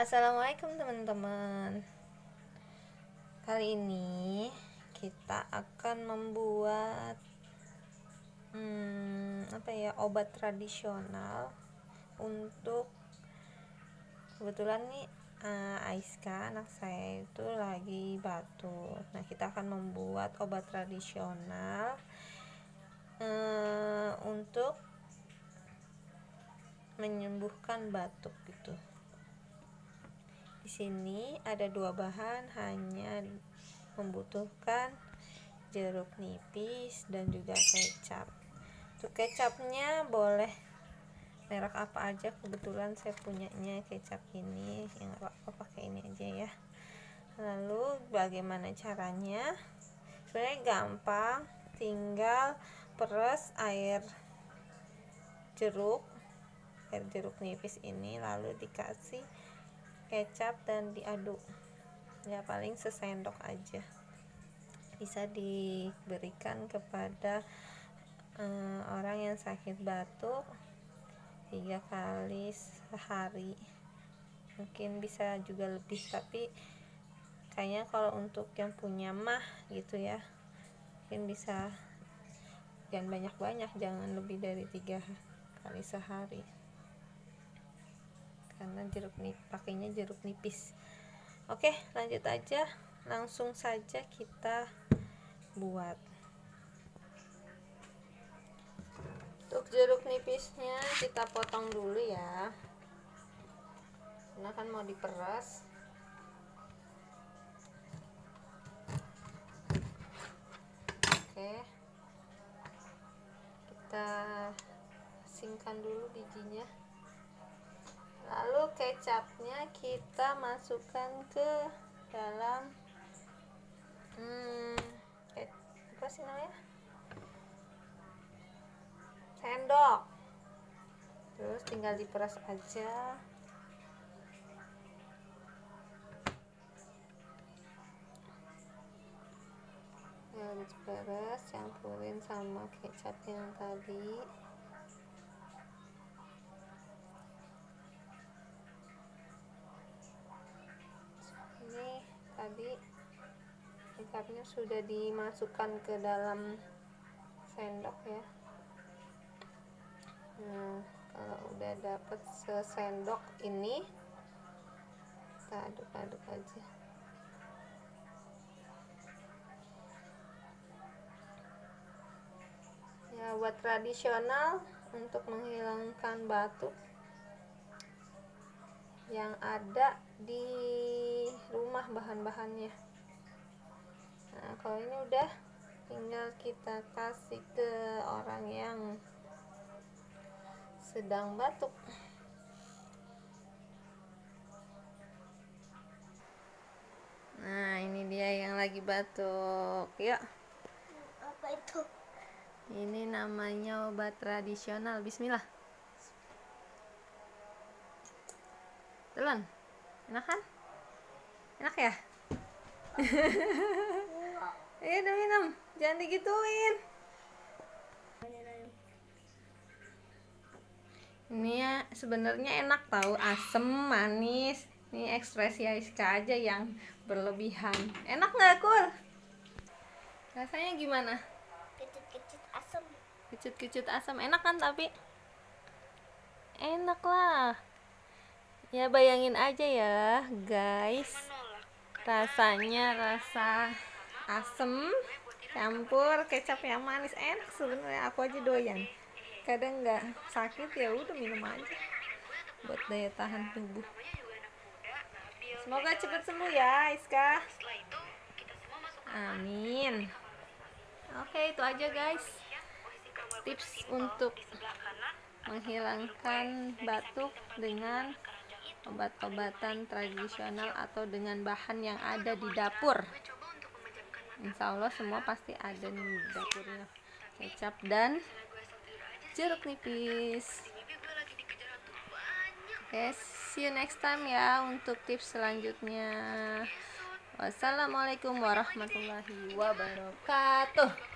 Assalamualaikum teman-teman. Kali ini kita akan membuat obat tradisional untuk kebetulan nih Aiska anak saya itu lagi batuk. Nah, kita akan membuat obat tradisional untuk menyembuhkan batuk gitu. Di sini ada dua bahan, hanya membutuhkan jeruk nipis dan juga kecap. Untuk kecapnya boleh merek apa aja, kebetulan saya punyanya kecap ini, yang apa pakai ini aja ya. Lalu bagaimana caranya? Sebenarnya gampang, tinggal peres air jeruk nipis ini, lalu dikasih kecap dan diaduk ya, paling sesendok aja. Bisa diberikan kepada orang yang sakit batuk 3 kali sehari, mungkin bisa juga lebih, tapi kayaknya kalau untuk yang punya mah gitu ya, mungkin bisa jangan banyak-banyak, jangan lebih dari 3 kali sehari, karena pakainya jeruk nipis. Oke, lanjut aja, langsung saja kita buat. Untuk jeruk nipisnya kita potong dulu ya, karena kan mau diperas. Oke, kita asingkan dulu bijinya. Lalu kecapnya kita masukkan ke dalam apa sih namanya, sendok, terus tinggal diperas aja. Ya, diperas, campurin sama kecap yang tadi. Tadi kecapnya sudah dimasukkan ke dalam sendok ya. Nah, kalau udah dapet sesendok ini, kita aduk-aduk aja. Ya, buat tradisional untuk menghilangkan batuk yang ada di rumah bahan-bahannya. Nah, kalau ini udah, tinggal kita kasih ke orang yang sedang batuk. Nah, ini dia yang lagi batuk. Yuk. Apa itu? Ini namanya obat tradisional. Bismillah. Telan, enak kan? Enak ya? Ayo udah minum, jangan digituin. Ini ya sebenarnya enak tahu, asem, manis. Ini ekspresi Aiska aja yang berlebihan. Enak nggak, Kul? Rasanya gimana? Kecut-kecut asam. Kecut-kecut asam, enak kan? Tapi enak lah. Ya bayangin aja ya guys, rasanya rasa asem campur kecap yang manis, enak sebenarnya. Aku aja doyan, kadang nggak sakit ya udah minum aja buat daya tahan tubuh. Semoga cepat sembuh ya Iska, amin. Oke, itu aja guys tips untuk menghilangkan batuk dengan obat-obatan tradisional atau dengan bahan yang ada di dapur. Insya Allah semua pasti ada nih di dapurnya, kecap dan jeruk nipis. Oke, see you next time ya untuk tips selanjutnya. Wassalamualaikum warahmatullahi wabarakatuh.